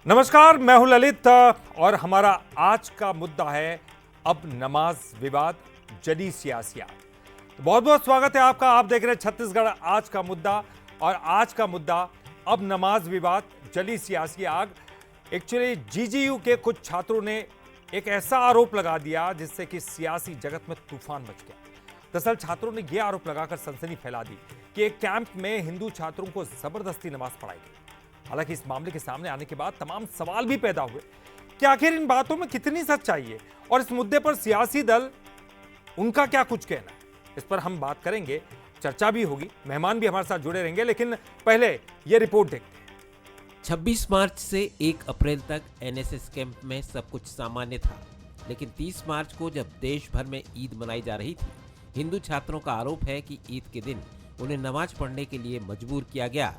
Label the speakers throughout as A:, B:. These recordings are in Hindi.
A: नमस्कार, मैं हूं ललित और हमारा आज का मुद्दा है अब नमाज विवाद जली सियासी आग। तो बहुत बहुत स्वागत है आपका। आप देख रहे हैं छत्तीसगढ़ आज का मुद्दा और आज का मुद्दा अब नमाज विवाद जली सियासी आग। एक्चुअली जीजीयू के कुछ छात्रों ने एक ऐसा आरोप लगा दिया जिससे कि सियासी जगत में तूफान मच गया। दरअसल छात्रों ने यह आरोप लगाकर सनसनी फैला दी कि एक कैंप में हिंदू छात्रों को जबरदस्ती नमाज पढ़ाई गई। हालांकि इस मामले के सामने आने के बाद तमाम सवाल भी पैदा हुए कि आखिर इन बातों में कितनी सच्चाई है और इस मुद्दे पर सियासी दल उनका क्या कुछ कहना है। इस पर हम बात करेंगे, चर्चा भी होगी, मेहमान भी हमारे साथ जुड़े रहेंगे, लेकिन पहले ये रिपोर्ट देखते हैं।
B: 26 मार्च से 1 अप्रैल तक एनएसएस कैंप में सब कुछ सामान्य था, लेकिन 30 मार्च को जब देश भर में ईद मनाई जा रही थी, हिंदू छात्रों का आरोप है कि ईद के दिन उन्हें नमाज पढ़ने के लिए मजबूर किया गया।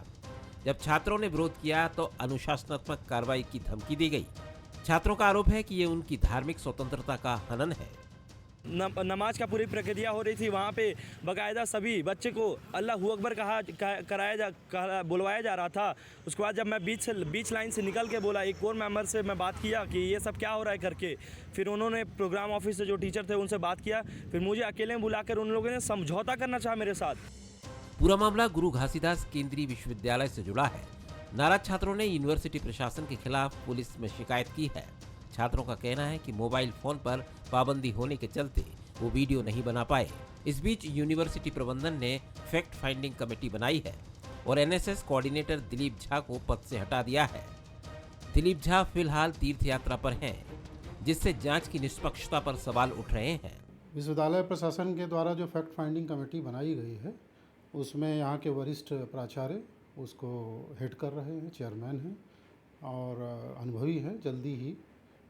B: जब छात्रों ने विरोध किया तो अनुशासनात्मक कार्रवाई की धमकी दी गई। छात्रों का आरोप है कि ये उनकी धार्मिक स्वतंत्रता का हनन है।
C: नमाज का पूरी प्रक्रिया हो रही थी, वहाँ पे बाकायदा सभी बच्चे को अल्लाह अकबर बुलवाया जा रहा था। उसके बाद जब मैं बीच लाइन से निकल के बोला, एक और मेंबर से मैं बात किया कि ये सब क्या हो रहा है करके, फिर उन्होंने प्रोग्राम ऑफिस से जो टीचर थे उनसे बात किया, फिर मुझे अकेले में बुलाकर उन लोगों ने समझौता करना चाहा मेरे साथ।
B: पूरा मामला गुरु घासीदास केंद्रीय विश्वविद्यालय से जुड़ा है। नाराज छात्रों ने यूनिवर्सिटी प्रशासन के खिलाफ पुलिस में शिकायत की है। छात्रों का कहना है कि मोबाइल फोन पर पाबंदी होने के चलते वो वीडियो नहीं बना पाए। इस बीच यूनिवर्सिटी प्रबंधन ने फैक्ट फाइंडिंग कमेटी बनाई है और एनएसएस कोऑर्डिनेटर दिलीप झा को पद से हटा दिया है। दिलीप झा फिलहाल तीर्थ यात्रा पर हैं, जिससे जांच की निष्पक्षता पर सवाल उठ रहे हैं।
D: विश्वविद्यालय प्रशासन के द्वारा जो फैक्ट फाइंडिंग कमेटी बनाई गई है, उसमें यहाँ के वरिष्ठ प्राचार्य उसको हेड कर रहे हैं, चेयरमैन हैं और अनुभवी हैं। जल्दी ही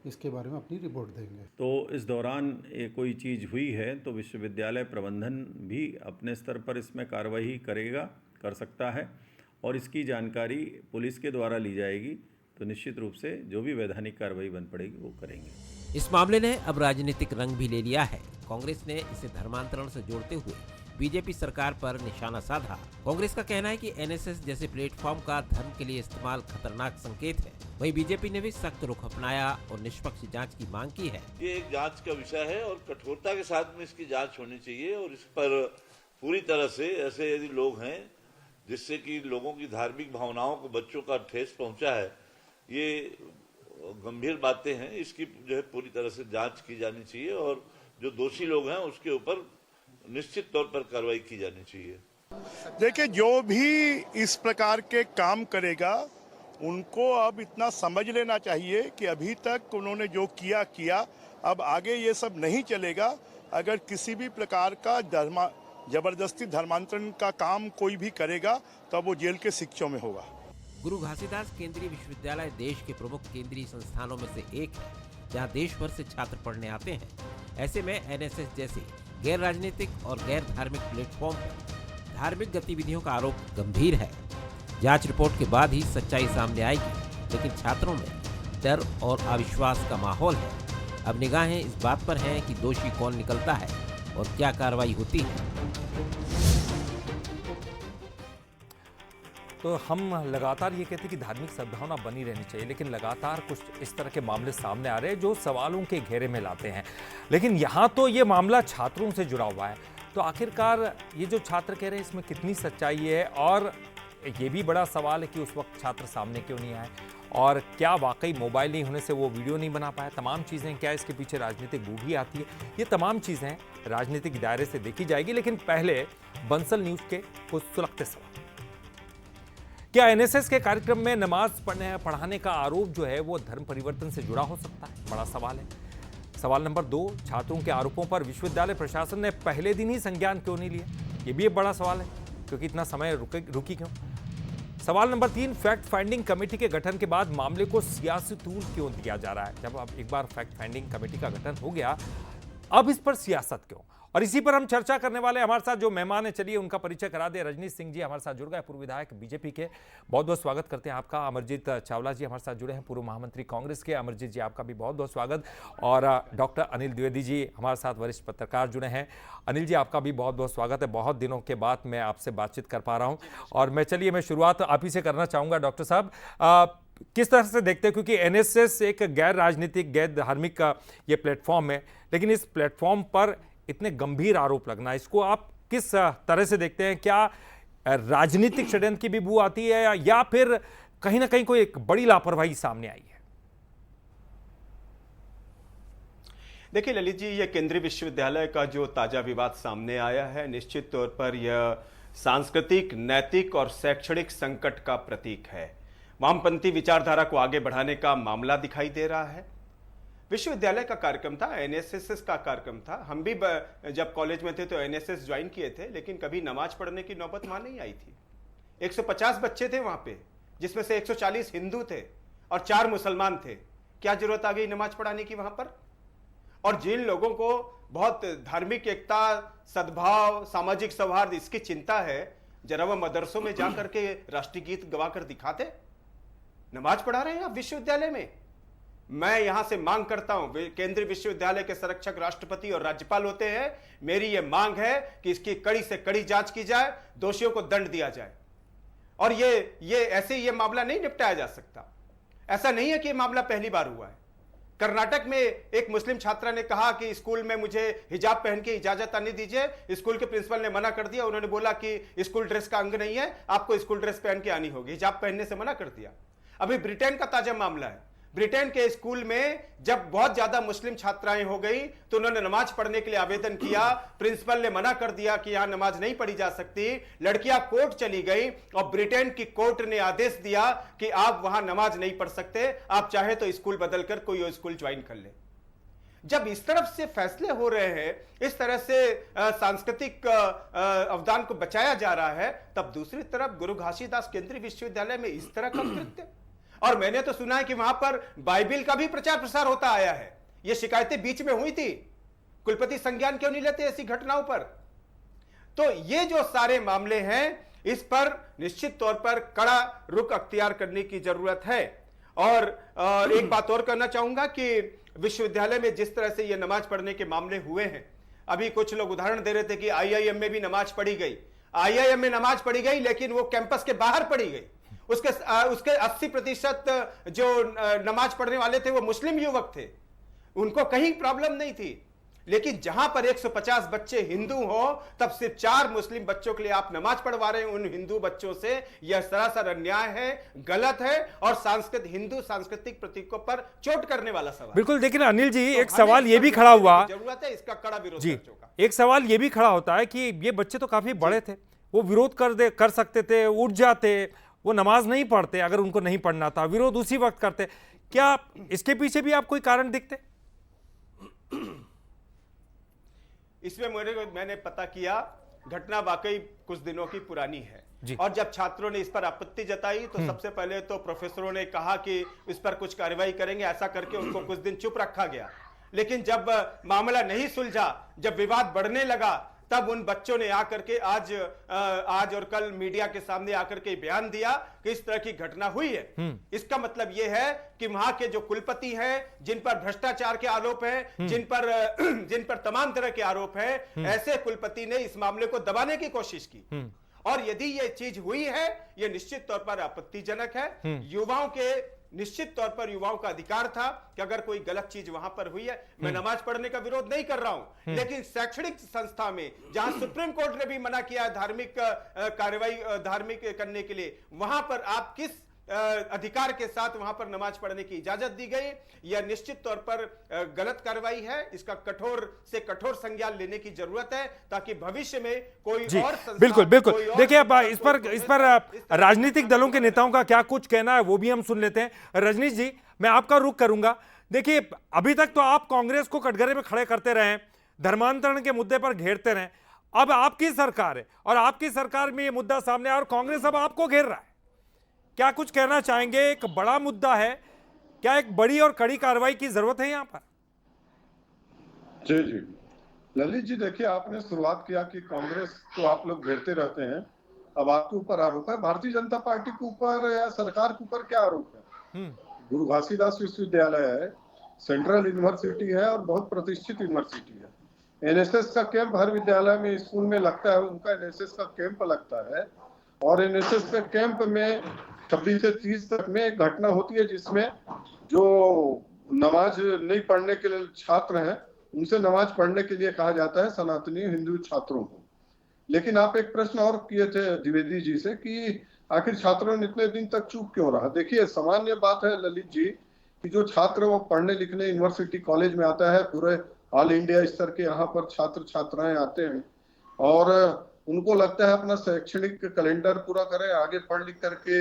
D: इसके बारे में अपनी रिपोर्ट देंगे।
E: तो इस दौरान ये कोई चीज़ हुई है तो विश्वविद्यालय प्रबंधन भी अपने स्तर पर इसमें कार्रवाई कर सकता है और इसकी जानकारी पुलिस के द्वारा ली जाएगी। तो निश्चित रूप से जो भी वैधानिक कार्रवाई बन पड़ेगी वो करेंगे।
B: इस मामले ने अब राजनीतिक रंग भी ले लिया है। कांग्रेस ने इसे धर्मांतरण से जोड़ते हुए बीजेपी सरकार पर निशाना साधा। कांग्रेस का कहना है कि एनएसएस जैसे प्लेटफॉर्म का धर्म के लिए इस्तेमाल खतरनाक संकेत है। वहीं बीजेपी ने भी सख्त रुख अपनाया और निष्पक्ष जांच की मांग की है।
F: ये एक जांच का विषय है और कठोरता के साथ में इसकी जांच होनी चाहिए और इस पर पूरी तरह से ऐसे यदि लोग हैं जिससे कि लोगों की धार्मिक भावनाओं को बच्चों का ठेस पहुंचा है, ये गंभीर बातें हैं। इसकी जो है पूरी तरह से जांच की जानी चाहिए और जो दोषी लोग हैं उसके ऊपर निश्चित तौर पर कार्रवाई की जानी चाहिए।
G: देखिए, जो भी इस प्रकार के काम करेगा उनको अब इतना समझ लेना चाहिए कि अभी तक उन्होंने जो किया, अब आगे ये सब नहीं चलेगा। अगर किसी भी प्रकार का जबरदस्ती धर्मांतरण का काम कोई भी करेगा तो वो जेल के शिक्षों में होगा।
B: गुरु घासीदास केंद्रीय विश्वविद्यालय देश के प्रमुख केंद्रीय संस्थानों में से एक है, जहां देश भर से छात्र पढ़ने आते हैं। ऐसे में एनएसएस जैसे गैर राजनीतिक और गैर धार्मिक प्लेटफॉर्म पर धार्मिक गतिविधियों का आरोप गंभीर है। जांच रिपोर्ट के बाद ही सच्चाई सामने आएगी, लेकिन छात्रों में डर और अविश्वास का माहौल है। अब निगाहें इस बात पर हैं कि दोषी कौन निकलता है और क्या कार्रवाई होती है।
A: तो हम लगातार ये कहते हैं कि धार्मिक सद्भावना बनी रहनी चाहिए, लेकिन लगातार कुछ इस तरह के मामले सामने आ रहे हैं जो सवालों के घेरे में लाते हैं। लेकिन यहाँ तो ये मामला छात्रों से जुड़ा हुआ है, तो आखिरकार ये जो छात्र कह रहे हैं इसमें कितनी सच्चाई है, और ये भी बड़ा सवाल है कि उस वक्त छात्र सामने क्यों नहीं आए, और क्या वाकई मोबाइल नहीं होने से वो वीडियो नहीं बना पाया। तमाम चीज़ें, क्या इसके पीछे राजनीतिक बूगी आती है, ये तमाम चीज़ें राजनीतिक दायरे से देखी जाएगी। लेकिन पहले बंसल न्यूज़ के कुछ सुलगते सवाल। क्या एनएसएस के कार्यक्रम में नमाज पढ़ाने का आरोप जो है वो धर्म परिवर्तन से जुड़ा हो सकता है? बड़ा सवाल है। सवाल नंबर 2, छात्रों के आरोपों पर विश्वविद्यालय प्रशासन ने पहले दिन ही संज्ञान क्यों नहीं लिया? ये भी एक बड़ा सवाल है, क्योंकि इतना समय रुकी क्यों? सवाल नंबर 3, फैक्ट फाइंडिंग कमेटी के गठन के बाद मामले को सियासी तूल क्यों दिया जा रहा है? जब अब एक बार फैक्ट फाइंडिंग कमेटी का गठन हो गया, अब इस पर सियासत क्यों? और इसी पर हम चर्चा करने वाले हमारे साथ जो मेहमान है, चलिए उनका परिचय करा दे। रजनीश सिंह जी हमारे साथ जुड़ गए, पूर्व विधायक बीजेपी के, बहुत बहुत स्वागत करते हैं आपका। अमरजीत चावला जी हमारे साथ जुड़े हैं, पूर्व महामंत्री कांग्रेस के। अमरजीत जी आपका भी बहुत बहुत स्वागत। और डॉक्टर अनिल द्विवेदी जी हमारे साथ वरिष्ठ पत्रकार जुड़े हैं। अनिल जी आपका भी बहुत बहुत स्वागत है। बहुत दिनों के बाद मैं आपसे बातचीत कर पा रहा हूँ, और मैं शुरुआत आप ही से करना चाहूँगा। डॉक्टर साहब, किस तरह से देखते हैं, क्योंकि एनएसएस एक गैर राजनीतिक गैर धार्मिक का ये प्लेटफॉर्म है, लेकिन इस प्लेटफॉर्म पर इतने गंभीर आरोप लगना, इसको आप किस तरह से देखते हैं? क्या राजनीतिक षड्यंत्र की भी बू आती है या फिर कहीं ना कहीं कोई एक बड़ी लापरवाही सामने आई है?
H: देखिए ललित जी, ये केंद्रीय विश्वविद्यालय का जो ताजा विवाद सामने आया है, निश्चित तौर पर यह सांस्कृतिक, नैतिक और शैक्षणिक संकट का प्रतीक है। वामपंथी विचारधारा को आगे बढ़ाने का मामला दिखाई दे रहा है। विश्वविद्यालय का कार्यक्रम था, एनएसएस का कार्यक्रम था। हम भी जब कॉलेज में थे तो एनएसएस ज्वाइन किए थे, लेकिन कभी नमाज पढ़ने की नौबत वहां नहीं आई थी। 150 बच्चे थे वहां पे, जिसमें से 140 हिंदू थे और 4 मुसलमान थे। क्या जरूरत आ गई नमाज पढ़ाने की वहां पर? और जिन लोगों को बहुत धार्मिक एकता, सद्भाव, सामाजिक सौहार्द इसकी चिंता है, जरा वह मदरसों में जाकर के राष्ट्रीय गीत गवाकर दिखाते। नमाज पढ़ा रहे हैं आप विश्वविद्यालय में। मैं यहां से मांग करता हूं, केंद्रीय विश्वविद्यालय के संरक्षक राष्ट्रपति और राज्यपाल होते हैं, मेरी यह मांग है कि इसकी कड़ी से कड़ी जांच की जाए, दोषियों को दंड दिया जाए। और ये ऐसे ये मामला नहीं निपटाया जा सकता। ऐसा नहीं है कि यह मामला पहली बार हुआ है। कर्नाटक में एक मुस्लिम छात्रा ने कहा कि स्कूल में मुझे हिजाब पहन के इजाजत आने दीजिए। स्कूल के प्रिंसिपल ने मना कर दिया। उन्होंने बोला कि स्कूल ड्रेस का अंग नहीं है, आपको स्कूल ड्रेस पहन के आनी होगी। हिजाब पहनने से मना कर दिया। अभी ब्रिटेन का ताजा मामला है। ब्रिटेन के स्कूल में जब बहुत ज्यादा मुस्लिम छात्राएं हो गई तो उन्होंने नमाज पढ़ने के लिए आवेदन किया। प्रिंसिपल ने मना कर दिया कि यहां नमाज नहीं पढ़ी जा सकती। लड़कियां कोर्ट चली गई और ब्रिटेन की कोर्ट ने आदेश दिया कि आप वहां नमाज नहीं पढ़ सकते, आप चाहे तो स्कूल बदलकर कोई और स्कूल ज्वाइन कर ले। जब इस तरफ से फैसले हो रहे हैं, इस तरह से सांस्कृतिक अवदान को बचाया जा रहा है, तब दूसरी तरफ गुरु घासीदास केंद्रीय विश्वविद्यालय में इस तरह का कृत्य। और मैंने तो सुना है कि वहां पर बाइबिल का भी प्रचार प्रसार होता आया है। ये शिकायतें बीच में हुई थी। कुलपति संज्ञान क्यों नहीं लेते ऐसी घटनाओं पर? तो ये जो सारे मामले हैं, इस पर निश्चित तौर पर कड़ा रुख अख्तियार करने की जरूरत है। और एक बात और कहना चाहूंगा कि विश्वविद्यालय में जिस तरह से ये नमाज पढ़ने के मामले हुए हैं, अभी कुछ लोग उदाहरण दे रहे थे कि आईआईएम में भी नमाज पढ़ी गई। आईआईएम में नमाज पढ़ी गई, लेकिन वो कैंपस के बाहर पढ़ी गई। उसके 80% जो नमाज पढ़ने वाले थे वो मुस्लिम युवक थे, उनको कहीं प्रॉब्लम नहीं थी। लेकिन जहां पर 150 बच्चे हिंदू हो, तब सिर्फ 4 मुस्लिम बच्चों के लिए आप नमाज पढ़वा रहे हैं उन हिंदू बच्चों से। यह सरासर अन्याय है, गलत है और हिंदू सांस्कृतिक प्रतीकों पर चोट करने वाला सवाल।
A: बिल्कुल। लेकिन अनिल जी, एक सवाल ये भी खड़ा हुआ,
H: जरूरत है इसका कड़ा विरोध
A: जी,
H: होगा।
A: एक सवाल ये भी खड़ा होता है कि ये बच्चे तो काफी बड़े थे, वो विरोध कर सकते थे, उठ जाते, वो नमाज नहीं पढ़ते। अगर उनको नहीं पढ़ना था, विरोध उसी वक्त करते। क्या इसके पीछे भी आप कोई कारण दिखते?
H: इसमें मैंने पता किया, घटना वाकई कुछ दिनों की पुरानी है। और जब छात्रों ने इस पर आपत्ति जताई तो सबसे पहले तो प्रोफेसरों ने कहा कि इस पर कुछ कार्रवाई करेंगे, ऐसा करके उनको कुछ दिन चुप रखा गया। लेकिन जब मामला नहीं सुलझा, जब विवाद बढ़ने लगा, तब उन बच्चों ने आकर के आज और कल मीडिया के सामने आकर के बयान दिया कि इस तरह की घटना हुई है। इसका मतलब यह है कि वहां के जो कुलपति हैं, जिन पर भ्रष्टाचार के आरोप हैं, जिन पर तमाम तरह के आरोप हैं, ऐसे कुलपति ने इस मामले को दबाने की कोशिश की। और यदि यह चीज हुई है, यह निश्चित तौर पर आपत्तिजनक है। निश्चित तौर पर युवाओं का अधिकार था कि अगर कोई गलत चीज वहां पर हुई है, मैं नमाज पढ़ने का विरोध नहीं कर रहा हूं, लेकिन शैक्षणिक संस्था में जहां सुप्रीम कोर्ट ने भी मना किया है धार्मिक कार्रवाई धार्मिक करने के लिए, वहां पर आप किस अधिकार के साथ वहां पर नमाज पढ़ने की इजाजत दी गई? यह निश्चित तौर पर गलत कार्रवाई है। इसका कठोर से कठोर संज्ञान लेने की जरूरत है, ताकि भविष्य में कोई और
A: बिल्कुल। देखिए, अब इस पर राजनीतिक दलों के नेताओं का क्या कुछ कहना है वो भी हम सुन लेते हैं। रजनीश जी, मैं आपका रुख करूंगा। देखिए, अभी तक तो आप कांग्रेस को कटघरे में खड़े करते रहे, धर्मांतरण के मुद्दे पर घेरते रहे। अब आपकी सरकार है और आपकी सरकार में ये मुद्दा सामने आया और कांग्रेस अब आपको घेर रहा है। क्या कुछ कहना चाहेंगे? एक बड़ा मुद्दा है, क्या एक बड़ी और कड़ी कार्रवाई की जरूरत है यहां पर?
I: जी ललित जी, देखिए, आपने शुरुआत किया कि कांग्रेस को आप लोग घेरते रहते हैं। अब आपके ऊपर आरोप है, भारतीय जनता पार्टी के ऊपर या सरकार के ऊपर क्या आरोप है? गुरु घासीदास विश्वविद्यालय है, सेंट्रल यूनिवर्सिटी है और बहुत प्रतिष्ठित यूनिवर्सिटी है। एनएसएस का कैंप हर विद्यालय में, स्कूल में लगता है, उनका एनएसएस का कैंप लगता है। और एनएसएस के कैंप में 26 से 30 तक में एक घटना होती है जिसमें जो नमाज नहीं पढ़ने के लिए छात्र हैं उनसे नमाज पढ़ने के लिए कहा जाता है सनातनी हिंदू छात्रों को। लेकिन आप एक प्रश्न और किए थे द्विवेदी जी से कि आखिर छात्रों ने इतने दिन तक चुप क्यों रहा। देखिए सामान्य बात है ललित जी कि जो छात्र वो पढ़ने लिखने यूनिवर्सिटी कॉलेज में आता है, पूरे ऑल इंडिया स्तर के यहाँ पर छात्र छात्राएं आते हैं और उनको लगता है अपना शैक्षणिक कैलेंडर पूरा करें, आगे पढ़ लिख करके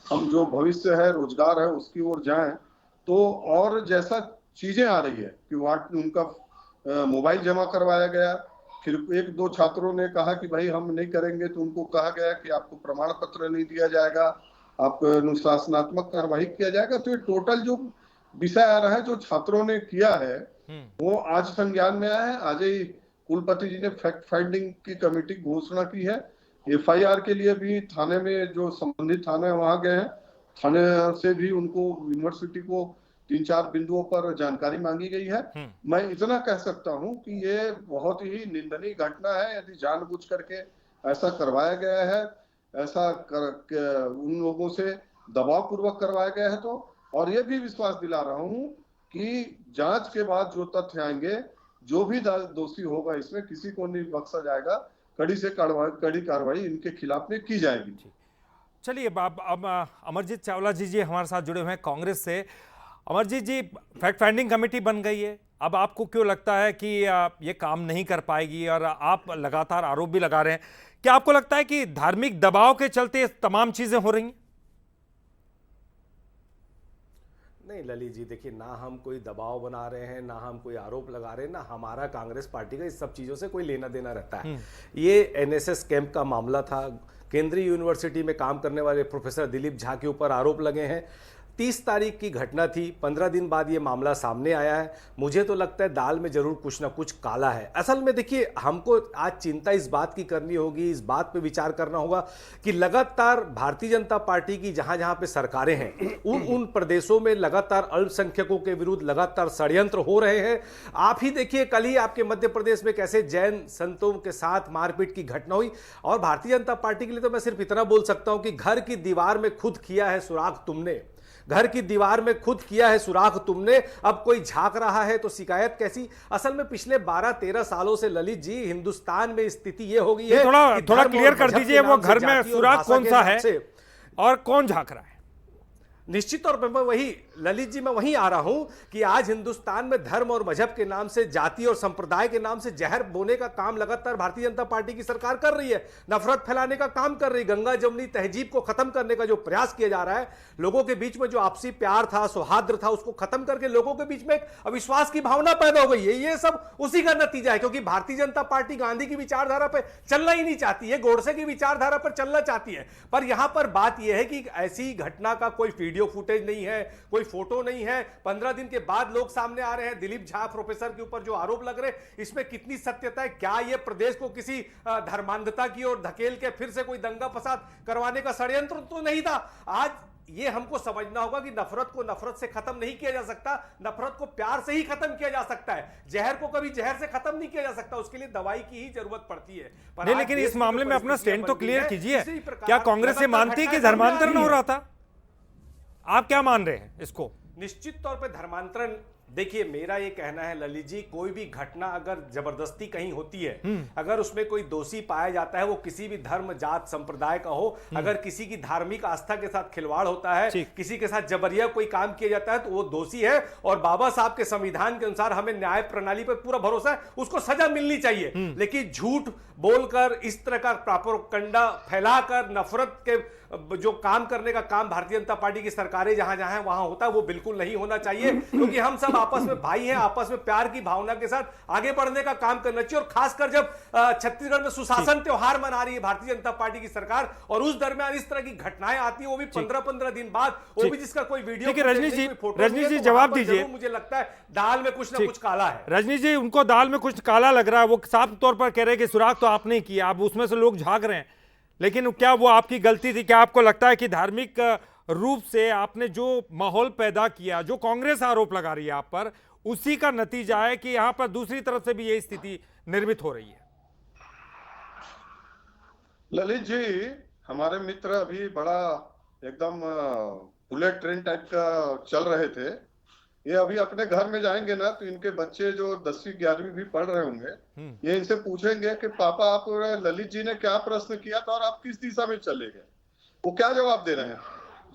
I: हम जो भविष्य है रोजगार है उसकी ओर जाएं। तो और जैसा चीजें आ रही है कि उनका मोबाइल जमा करवाया गया, फिर एक दो छात्रों ने कहा कि भाई हम नहीं करेंगे तो उनको कहा गया कि आपको प्रमाण पत्र नहीं दिया जाएगा, आपको अनुशासनात्मक कार्रवाई किया जाएगा। तो ये टोटल जो विषय आ रहा है जो छात्रों ने किया है वो आज संज्ञान में आया है। आज ही कुलपति जी ने फैक्ट फाइंडिंग की कमेटी घोषणा की है। एफआईआर के लिए भी थाने में जो संबंधित थाने वहां गए हैं, थाने से भी उनको यूनिवर्सिटी को 3-4 बिंदुओं पर जानकारी मांगी गई है। मैं इतना कह सकता हूं कि ये बहुत ही निंदनीय घटना है। यदि जानबूझ करके ऐसा करवाया गया है, ऐसा उन लोगों से दबाव पूर्वक करवाया गया है तो, और ये भी विश्वास दिला रहा हूं कि जांच के बाद जो तथ्य आएंगे, जो भी दोषी होगा इसमें किसी को नहीं बख्शा जाएगा, कड़ी से कड़ी कार्रवाई इनके खिलाफ में की जाएगी।
A: चलिए अब अमरजीत चावला जी हमारे साथ जुड़े हुए हैं कांग्रेस से। अमरजीत जी, फैक्ट फाइंडिंग कमेटी बन गई है, अब आपको क्यों लगता है कि ये काम नहीं कर पाएगी और आप लगातार आरोप भी लगा रहे हैं, क्या आपको लगता है कि धार्मिक दबाव के चलते तमाम चीजें हो रही हैं?
J: नहीं ललित जी, देखिए ना हम कोई दबाव बना रहे हैं, ना हम कोई आरोप लगा रहे हैं, ना हमारा कांग्रेस पार्टी का इस सब चीज़ों से कोई लेना देना रहता है। ये एनएसएस कैंप का मामला था। केंद्रीय यूनिवर्सिटी में काम करने वाले प्रोफेसर दिलीप झा के ऊपर आरोप लगे हैं। 30 तारीख की घटना थी, 15 दिन बाद ये मामला सामने आया है। मुझे तो लगता है दाल में जरूर कुछ ना कुछ काला है। असल में देखिए, हमको आज चिंता इस बात की करनी होगी, इस बात पे विचार करना होगा कि लगातार भारतीय जनता पार्टी की जहां जहां पे सरकारें हैं उन प्रदेशों में लगातार अल्पसंख्यकों के विरुद्ध लगातार षड्यंत्र हो रहे हैं। आप ही देखिए, कल ही आपके मध्य प्रदेश में कैसे जैन संतों के साथ मारपीट की घटना हुई। और भारतीय जनता पार्टी के लिए तो मैं सिर्फ इतना बोल सकता हूं कि घर की दीवार में खुद किया है सुराख तुमने, घर की दीवार में खुद किया है सुराख तुमने, अब कोई झांक रहा है तो शिकायत कैसी। असल में पिछले 12-13 सालों से ललित जी हिंदुस्तान में स्थिति ये हो गई है।
A: थोड़ा क्लियर कर दीजिए, वो घर में सुराख कौन सा है और कौन झांक रहा है?
J: निश्चित तौर पर मैं वही ललित जी, मैं वहीं आ रहा हूं कि आज हिंदुस्तान में धर्म और मजहब के नाम से, जाति और संप्रदाय के नाम से जहर बोने का काम लगातार भारतीय जनता पार्टी की सरकार कर रही है। नफरत फैलाने का काम कर रही है। गंगा जमुनी तहजीब को खत्म करने का जो प्रयास किया जा रहा है, लोगों के बीच में जो आपसी प्यार था, सौहार्द था, उसको खत्म करके लोगों के बीच में एक अविश्वास की भावना पैदा हो गई है। ये सब उसी का नतीजा है, क्योंकि भारतीय जनता पार्टी गांधी की विचारधारा पर चलना ही नहीं चाहती है, गोडसे की विचारधारा पर चलना चाहती है। पर यहां पर बात यह है कि ऐसी घटना का कोई वीडियो फुटेज नहीं है, कोई फोटो नहीं है। 15 दिन के बाद लोग सामने आ रहे हैं। दिलीप झा प्रोफेसर के ऊपर जो आरोप लग रहे हैं, इसमें कितनी सत्यता है? क्या यह प्रदेश को किसी धर्मांधता की ओर धकेल के फिर से कोई दंगा फसाद करवाने का षड्यंत्र तो नहीं था? आज ये हमको समझना होगा कि नफरत को नफरत से खत्म नहीं किया जा सकता, नफरत को प्यार से ही खत्म किया जा सकता है। जहर को कभी जहर से खत्म नहीं किया जा सकता, उसके लिए दवाई की ही जरूरत पड़ती है।
A: नहीं, लेकिन इस मामले में अपना स्टैंड तो क्लियर कीजिए। क्या कांग्रेस ये मानती है कि धर्मांतरण हो रहा था? आप क्या मान रहे हैं इसको?
J: निश्चित तौर पे धर्मांतरण, देखिए मेरा ये कहना है ललित जी, कोई भी घटना अगर जबरदस्ती कहीं होती है, अगर उसमें कोई दोषी पाया जाता है, वो किसी भी धर्म जात संप्रदाय का हो, अगर किसी की धार्मिक आस्था के साथ खिलवाड़ होता है, किसी के साथ जबरिया कोई काम किया जाता है, तो वो दोषी है। और बाबा साहब के संविधान के अनुसार हमें न्याय प्रणाली पर पूरा भरोसा है, उसको सजा मिलनी चाहिए। लेकिन झूठ बोलकर, इस तरह का प्रोपेगेंडा फैलाकर, नफरत के जो काम करने का काम भारतीय जनता पार्टी की सरकारें जहां जहां वहां होता है, वो बिल्कुल नहीं होना चाहिए। क्योंकि हम सब आपस में भाई हैं, आपस में प्यार की भावना के साथ आगे बढ़ने का काम करना चाहिए। और खासकर जब छत्तीसगढ़ में सुशासन त्योहार मना रही है भारतीय जनता पार्टी की सरकार, और उस दरमियान इस तरह की घटनाएं आती है, वो भी 15-15 दिन बाद, वो भी जिसका कोई वीडियो,
A: रजनीश जी जवाब दीजिए।
J: मुझे लगता है दाल में कुछ ना कुछ काला है।
A: रजनीश जी, उनको दाल में कुछ काला लग रहा है, वो साफ तौर पर कह रहे हैं कि सुराग तो आपने किया, अब उसमें से लोग झांक रहे हैं, लेकिन क्या वो आपकी गलती थी? क्या आपको लगता है कि धार्मिक रूप से आपने जो माहौल पैदा किया, जो कांग्रेस आरोप लगा रही है आप पर, उसी का नतीजा है कि यहां पर दूसरी तरफ से भी यही स्थिति निर्मित हो रही है?
I: ललित जी, हमारे मित्र अभी बड़ा एकदम बुलेट ट्रेन टाइप का चल रहे थे। ये अभी अपने घर में जाएंगे ना तो इनके बच्चे जो 10वीं 11वीं भी पढ़ रहे होंगे, ये इनसे पूछेंगे कि पापा आप ललित जी ने क्या प्रश्न किया था और आप किस दिशा में चले गए, वो क्या जवाब दे रहे हैं,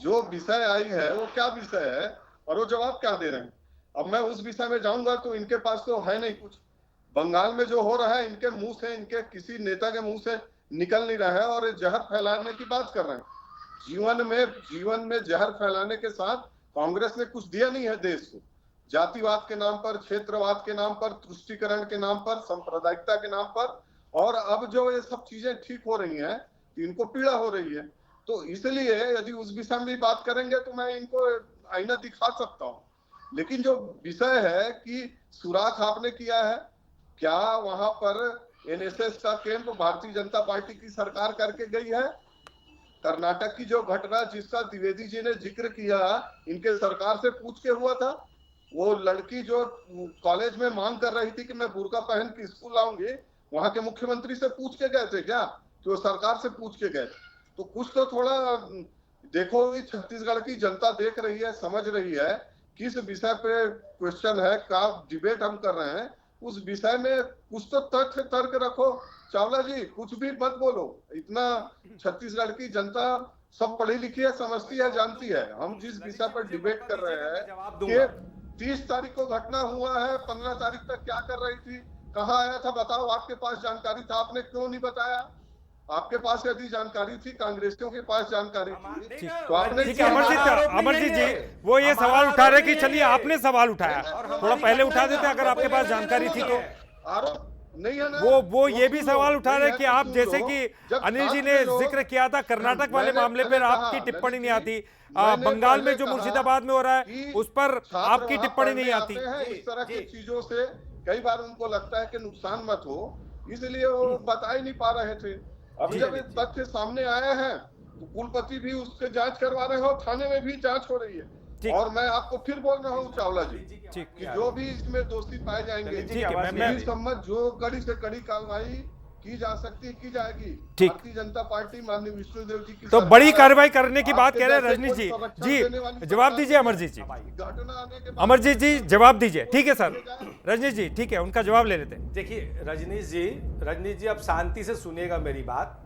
I: जो विषय आई है वो क्या विषय है और वो जवाब क्या दे रहे हैं। अब मैं उस विषय में जाऊंगा तो इनके पास तो है नहीं कुछ। बंगाल में जो हो रहा है इनके मुंह से, इनके किसी नेता के मुंह से निकल नहीं रहा है और जहर फैलाने की बात कर रहे हैं। जीवन में जहर फैलाने के साथ कांग्रेस ने कुछ दिया नहीं है देश को। जातिवाद के नाम पर, क्षेत्रवाद के नाम पर, तुष्टीकरण के नाम पर, सांप्रदायिकता के नाम पर, और अब जो ये सब चीजें ठीक हो रही हैं तो इनको पीड़ा हो रही है। तो इसलिए यदि उस विषय में बात करेंगे तो मैं इनको आईना दिखा सकता हूँ, लेकिन जो विषय है कि सुराख आपने किया है क्या, वहां पर एनएसएस का कैंप भारतीय जनता पार्टी की सरकार करके गई है। कर्नाटक की जो घटना जिसका द्विवेदी जी ने जिक्र किया, इनके सरकार से पूछ के हुआ था। वो लड़की जो कॉलेज में मांग कर रही थी कि मैं बुर्का पहन के स्कूल आऊंगी, वहां के मुख्यमंत्री से पूछ के गए थे क्या, तो सरकार से पूछ के गए। तो कुछ तो थोड़ा देखो, छत्तीसगढ़ की जनता देख रही है, समझ रही है किस विषय पे क्वेश्चन है, का डिबेट हम कर रहे हैं, उस विषय में कुछ तो तथ्य तर्क रखो। चावला जी कुछ भी मत बोलो, इतना छत्तीसगढ़ की जनता सब पढ़ी लिखी है, समझती है, जानती है। हम जिस विषय पर डिबेट कर रहे हैं कि 30 तारीख को घटना हुआ है, 15 तारीख तक क्या कर रही थी, कहाँ आया था, बताओ। आपके पास जानकारी था, आपने क्यों नहीं बताया। आपके पास यदि जानकारी थी, कांग्रेसियों के पास जानकारी थी, तो आपने
A: अमरजीत जी वो ये सवाल उठा रहे कि चलिए आपने सवाल उठाया, थोड़ा पहले उठा देते अगर आपके पास जानकारी थी तो।
I: आरोप नहीं है ना,
A: वो ये भी सवाल उठा रहे कि आप जैसे कि अनिल जी ने जिक्र किया था कर्नाटक वाले मामले पर आपकी टिप्पणी नहीं आती, बंगाल में जो मुर्शिदाबाद में हो रहा है उस पर आपकी टिप्पणी नहीं आती।
I: इस तरह की चीजों से कई बार उनको लगता है कि नुकसान मत हो, इसलिए वो बता ही नहीं पा रहे थे। अब जब इस तथ्य सामने आए हैं तो कुलपति भी उसके जांच करवा रहे हो, थाने में भी जांच हो रही है। और मैं आपको फिर बोल रहा हूँ चावला जी कि जो भी इसमें दोषी पाए जाएंगे, सम्मत जो कड़ी से कड़ी कार्रवाई की जा सकती है की जाएगी। भारतीय जनता पार्टी माननीय विष्णुदेव जी की
A: तो बड़ी कार्रवाई करने की बात कह रहे हैं रजनीश जी। जी जवाब दीजिए अमरजीत जी, अमरजीत जी जवाब दीजिए। ठीक है सर, रजनीश जी ठीक है, उनका जवाब ले लेते हैं।
J: देखिए रजनीश जी अब शांति से सुनिएगा मेरी बात।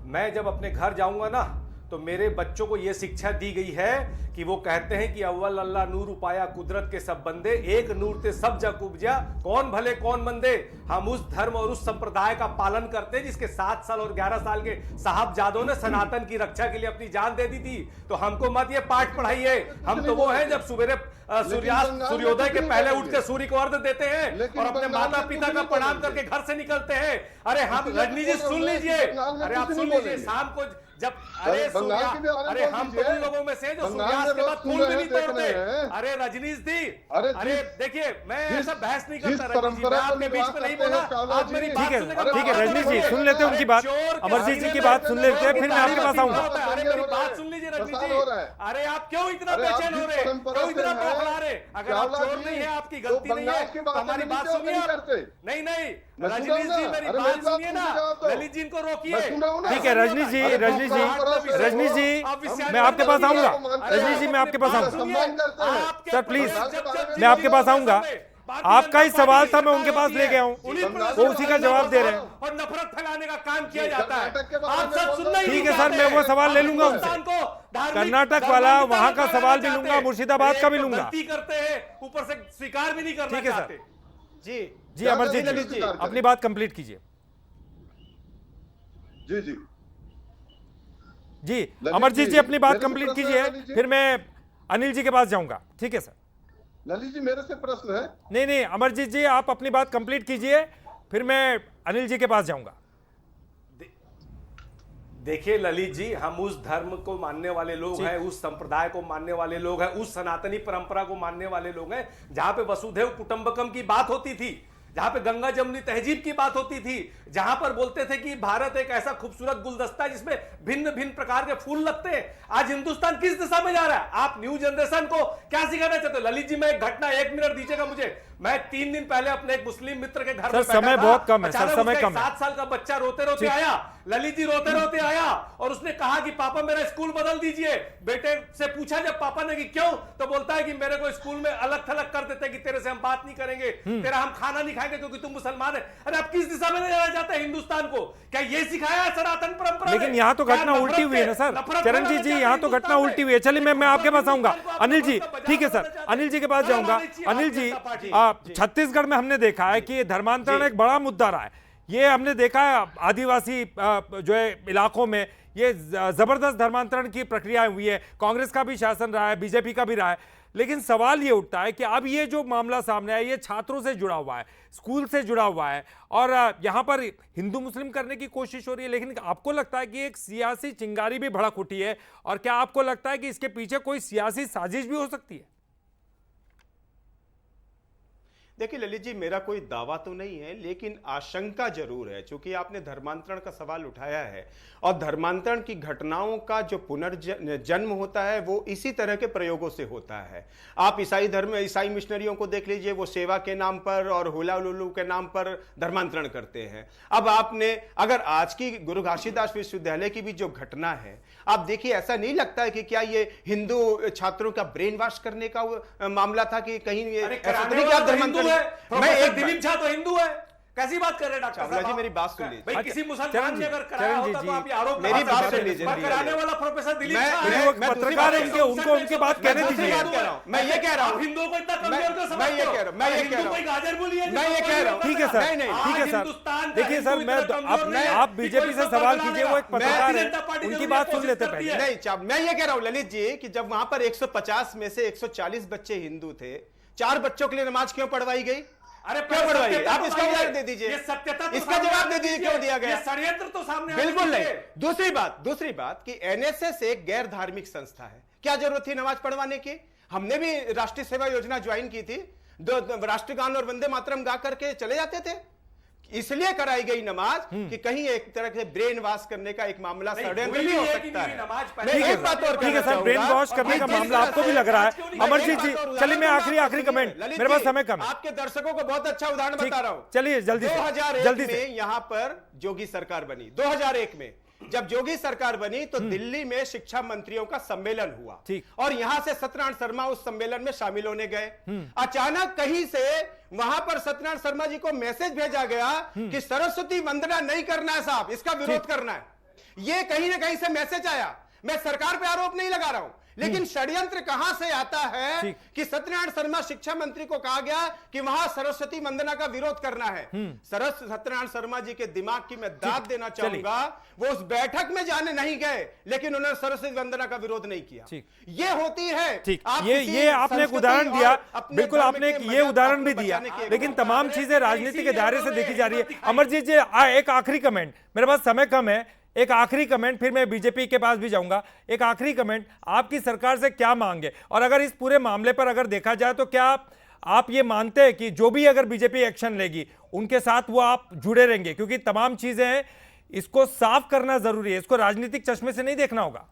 J: मैं जब अपने घर जाऊंगा ना तो मेरे बच्चों को यह शिक्षा दी गई है कि वो कहते हैं कि अव्वल अल्लाह नूर उपाया कुदरत के सब बंदे, एक नूर ते सब जग उपजा, कौन भले कौन मंदे। हम उस धर्म और उस संप्रदाय का पालन करते हैं जिसके 7 साल और 11 साल के साहबजादों ने सनातन की रक्षा के लिए अपनी जान दे दी थी। तो हमको मत ये पाठ पढ़ाइए। हम तो वो हैं जब सुबेरे सूर्योदय के पहले उठ के सूर्य को अर्घ देते हैं और अपने माता पिता का प्रणाम करके घर से निकलते हैं। अरे हम रजनीश जी सुन लीजिए, अरे आप सुन लीजिए, शाम को जब अरे हम तो उन लोगों में से जो सूर्यास्त के बाद फूल भी नहीं तोड़ते। अरे रजनीश जी, अरे देखिए मैं ऐसा बहस नहीं करता रजनीश जी, मैं आपके बीच में नहीं बोला, आप मेरी बात सुनने का।
A: ठीक है रजनीश जी सुन लेते हैं उनकी बात, अमरजीत जी की बात सुन लेते हैं, फिर मैं आपके पास आऊंगा।
J: अरे मेरी बात सुन लीजिए रजनीश जी, अरे आप क्यों इतना बेचैन हो रहे, क्यों इतना बौखला रहे। अगर आप चोर नहीं है, आपकी गलती नहीं है तो हमारी बात सुनिए। नहीं रजनीश जी मेरी बात सुनिए ना, ललित जी इनको रोकिए।
A: ठीक है रजनीश जी, रजनीश जी मैं आपके पास आऊंगा, रजनीश जी मैं आपके पास आऊंगा। सर प्लीज मैं आपके पास आऊंगा, आपका ही सवाल था मैं उनके पास ले गया हूँ, वो उसी का जवाब दे रहे हैं
J: और नफरत फैलाने का काम किया जाता है। आप सब सुनना ही।
A: ठीक है सर, मैं वो सवाल ले लूंगा उनसे, कर्नाटक वाला वहां का सवाल भी लूंगा, मुर्शिदाबाद का भी लूंगा।
J: गलती करते हैं ऊपर से स्वीकार भी नहीं करना चाहते।
A: जी अमरजीत जी अपनी बात कंप्लीट कीजिए। जी अमरजीत जी अपनी बात कंप्लीट कीजिए, फिर मैं अनिल जी के पास जाऊंगा। ठीक है सर।
I: ललित जी मेरे से प्रश्न है।
A: नहीं अमरजीत जी आप अपनी बात कंप्लीट कीजिए, फिर मैं अनिल जी के पास जाऊंगा।
J: देखिए ललित जी, हम उस धर्म को मानने वाले लोग हैं, उस संप्रदाय को मानने वाले लोग हैं, उस सनातनी परंपरा को मानने वाले लोग हैं जहां पे वसुधैव कुटुंबकम की बात होती थी, जहां पे गंगा जमुनी तहजीब की बात होती थी, जहां पर बोलते थे कि भारत एक ऐसा खूबसूरत गुलदस्ता है जिसमें भिन्न भिन्न प्रकार के फूल लगते हैं। आज हिंदुस्तान किस दिशा में जा रहा है? आप न्यू जनरेशन को क्या सिखाना चाहते हो? ललित जी मैं एक घटना 1 मिनट दीजिएगा मुझे, मैं 3 दिन पहले अपने एक मुस्लिम मित्र के घर
A: सर,
J: में बैठा
A: समय
J: था।
A: बहुत कम है, सर,
J: अचानक
A: समय
J: उसका
A: कम है।
J: 7 साल का बच्चा रोते रोते आया, ललित जी रोते रोते आया और उसने कहा कि पापा मेरा स्कूल बदल दीजिए। बेटे से पूछा जब पापा ने कि क्यों, तो बोलता है कि मेरे को स्कूल में अलग थलग कर देते कि तेरे से हम बात नहीं करेंगे, तेरा हम खाना नहीं खाएंगे क्योंकि तुम मुसलमान है। अरे आप किस दिशा में ले जाना चाहते हैं हिंदुस्तान को? क्या ये सिखाया है सनातन परंपरा?
A: लेकिन यहाँ तो घटना उल्टी हुई है ना सर, चरणजीत जी, यहाँ तो घटना उल्टी हुई है। चलिए मैं आपके पास आऊंगा, अनिल जी, ठीक है सर, अनिल जी के पास जाऊंगा। अनिल जी, छत्तीसगढ़ में हमने देखा है कि धर्मांतरण एक बड़ा मुद्दा रहा है। ये हमने देखा है आदिवासी जो है इलाकों में ये जबरदस्त धर्मांतरण की प्रक्रिया हुई है। कांग्रेस का भी शासन रहा है, बीजेपी का भी रहा है। लेकिन सवाल ये उठता है कि अब ये जो मामला सामने आया ये छात्रों से जुड़ा हुआ है, स्कूल से जुड़ा हुआ है और यहाँ पर हिंदू मुस्लिम करने की कोशिश हो रही है। लेकिन आपको लगता है कि एक सियासी चिंगारी भी भड़क उठी है और क्या आपको लगता है कि इसके पीछे कोई सियासी साजिश भी हो सकती है?
H: देखिए ललित जी, मेरा कोई दावा तो नहीं है, लेकिन आशंका जरूर है। चूंकि आपने धर्मांतरण का सवाल उठाया है और धर्मांतरण की घटनाओं का जो पुनर्जन्म होता है वो इसी तरह के प्रयोगों से होता है। आप ईसाई मिशनरियों को देख लीजिए, वो सेवा के नाम पर और हुला लुलू के नाम पर धर्मांतरण करते हैं। अब आपने अगर आज की गुरु घासीदास विश्वविद्यालय की भी जो घटना है, आप देखिए, ऐसा नहीं लगता है कि क्या ये हिंदू छात्रों का ब्रेन वॉश करने का मामला था कि कहीं
J: मैं एक दिलीप झा तो हिंदू है, कैसी बात कर रहे हैं डॉक्टर
H: चावला
J: साहब?
H: जी मेरी बात सुन लीजिए।
J: भाई किसी मुसलमान ने अगर कराया होता तो आप ये आरोप
H: मेरी बात सुन लीजिए।
J: कराने वाला प्रोफेसर दिलीप झा
H: मैं
A: पत्रकार हैं, उनको उनकी बात कहने दीजिए।
H: मैं ये कह रहा हूं,
J: हिंदुओं को इतना कमजोर क्यों समझते हो?
H: मैं ये कह रहा हूं,
J: गाजर बोली है,
H: मैं ये कह रहा हूं।
A: ठीक है सर, ठीक है सर, देखिए सर, मैं आप बीजेपी से सवाल कीजिए, वो एक पत्रकार है, उनकी बात सुन लेते पहले।
H: नहीं, मैं ये कह रहा हूं ललित जी कि जब वहां पर 150 में से 140 बच्चे हिंदू थे, 4 बच्चों के लिए नमाज क्यों पढ़वाई गई?
J: अरे
H: क्यों बढ़वाई? आप इसका जवाब दे दीजिए।
J: ये सत्यता तो
H: इसका जवाब दे दीजिए, क्यों दिया गया?
J: ये षड्यंत्र तो सामने
H: बिल्कुल नहीं। दूसरी बात कि एनएसएस एक गैर धार्मिक संस्था है। क्या जरूरत थी नमाज पढ़वाने की? हमने भी राष्ट्रीय सेवा योजना ज्वाइन की थी, राष्ट्रगान और वंदे मातरम गा करके चले जाते थे। इसलिए कराई गई नमाज कि कहीं एक तरह से ब्रेन वॉश करने का एक मामला षड्यंत्र भी हो सकता है।
A: एक बात और, ठीक है सर, ब्रेन वॉश करने का मामला आपको भी लग रहा है। अमरजीत जी, चलिए मैं आखिरी कमेंट, मेरे पास समय कम है।
H: आपके दर्शकों को बहुत अच्छा उदाहरण बता रहा हूं।
A: चलिए जल्दी
H: 2001 में यहां पर जोगी सरकार बनी। 2001 में जब जोगी सरकार बनी तो दिल्ली में शिक्षा मंत्रियों का सम्मेलन हुआ और यहां से सत्यनारायण शर्मा उस सम्मेलन में शामिल होने गए। अचानक कहीं से वहां पर सत्यनारायण शर्मा जी को मैसेज भेजा गया कि सरस्वती वंदना नहीं करना है साहब, इसका विरोध करना है। यह कहीं ना कहीं से मैसेज आया। मैं सरकार पे आरोप नहीं लगा रहा हूं, लेकिन षड्यंत्र कहां से आता है कि सत्यनारायण शर्मा शिक्षा मंत्री को कहा गया कि वहां सरस्वती वंदना का विरोध करना है। सत्यनारायण शर्मा जी के दिमाग की मैं दाद देना चाहूंगा, वो उस बैठक में जाने नहीं गए, लेकिन उन्होंने सरस्वती वंदना का विरोध नहीं किया। ये होती है।
A: ये आपने एक उदाहरण दिया, बिल्कुल आपने ये उदाहरण भी दिया, लेकिन तमाम चीजें राजनीति के दायरे से देखी जा रही है। अमरजीत जी, एक आखिरी कमेंट, मेरे पास समय कम है, एक आखिरी कमेंट, फिर मैं बीजेपी के पास भी जाऊंगा। एक आखिरी कमेंट, आपकी सरकार से क्या मांगे? और अगर इस पूरे मामले पर अगर देखा जाए तो क्या आप ये मानते हैं कि जो भी अगर बीजेपी एक्शन लेगी उनके साथ वो आप जुड़े रहेंगे? क्योंकि तमाम चीजें हैं, इसको साफ करना जरूरी है, इसको राजनीतिक चश्मे से नहीं देखना होगा।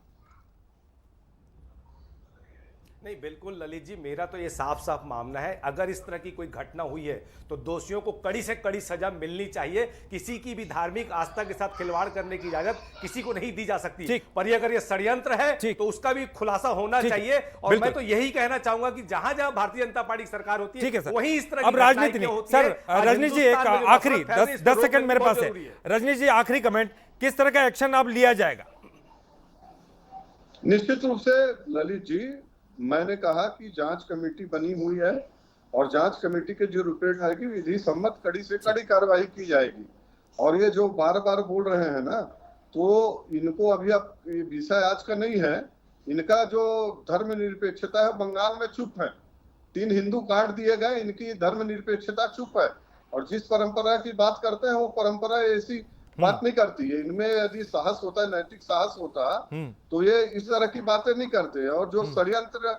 J: नहीं, बिल्कुल ललित जी, मेरा तो ये साफ साफ मानना है, अगर इस तरह की कोई घटना हुई है तो दोषियों को कड़ी से कड़ी सजा मिलनी चाहिए। किसी की भी धार्मिक आस्था के साथ खिलवाड़ करने की इजाजत किसी को नहीं दी जा सकती। पर ये अगर ये षड्यंत्र है तो उसका भी खुलासा होना चाहिए। और मैं तो यही कहना चाहूंगा कि जहां जहां भारतीय जनता पार्टी सरकार होती है वहीं इस तरह
A: अब राजनीति नहीं। सर रजनीश जी, एक आखिरी 10 सेकंड मेरे पास है। रजनीश जी, आखिरी कमेंट, किस तरह का एक्शन अब लिया जाएगा?
I: निश्चित रूप से ललित जी, मैंने कहा कि जांच कमेटी बनी हुई है और जांच कमेटी के जो रिपोर्ट आएगी विधि सम्मत कड़ी से कड़ी कार्रवाई की जाएगी। और ये जो बार बार बोल रहे हैं ना, तो इनको अभी अब विषय आज का नहीं है। इनका जो धर्मनिरपेक्षता है बंगाल में चुप है। 3 हिंदू काट दिए गए, इनकी धर्मनिरपेक्षता चुप है। और जिस परंपरा की बात करते हैं वो परंपरा ऐसी बात नहीं करती है। इनमें यदि साहस होता है, नैतिक साहस होता, तो ये इस तरह की बातें नहीं करते। और जो षड्यंत्र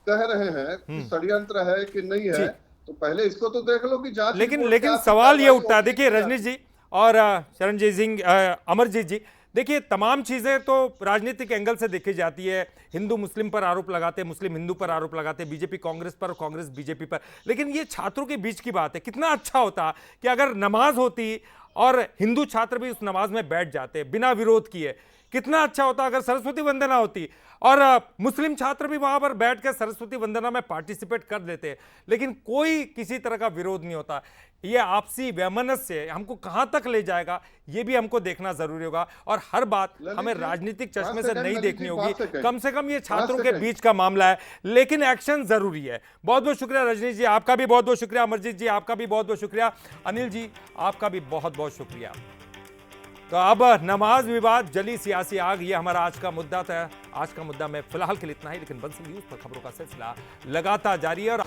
I: कह रहे हैं कि षड्यंत्र है कि नहीं है, तो पहले इसको तो देख लो कि जांच।
A: लेकिन सवाल ये उठता है, देखिए रजनीश जी और चरणजीत सिंह, अमरजीत जी, देखिए, तमाम चीज़ें तो राजनीतिक एंगल से देखी जाती है। हिंदू मुस्लिम पर आरोप लगाते, मुस्लिम हिंदू पर आरोप लगाते, बीजेपी कांग्रेस पर, कांग्रेस बीजेपी पर। लेकिन ये छात्रों के बीच की बात है। कितना अच्छा होता कि अगर नमाज होती और हिंदू छात्र भी उस नमाज में बैठ जाते बिना विरोध किए। कितना अच्छा होता अगर सरस्वती वंदना होती और मुस्लिम छात्र भी वहां पर बैठकर सरस्वती वंदना में पार्टिसिपेट कर लेते। लेकिन कोई किसी तरह का विरोध नहीं होता। ये आपसी वैमनस्य हमको कहां तक ले जाएगा, ये भी हमको देखना जरूरी होगा। और हर बात हमें राजनीतिक चश्मे से नहीं देखनी होगी। कम से कम ये छात्रों के बीच का मामला है, लेकिन एक्शन जरूरी है। बहुत बहुत शुक्रिया रजनीश जी, आपका भी बहुत बहुत शुक्रिया। अमरजीत जी, आपका भी बहुत बहुत शुक्रिया। अनिल जी, आपका भी बहुत बहुत शुक्रिया। तो अब नमाज विवाद, जली सियासी आग, ये हमारा आज का मुद्दा था। आज का मुद्दा में फिलहाल के लिए इतना ही, लेकिन बंसल न्यूज पर खबरों का सिलसिला लगातार जारी है। और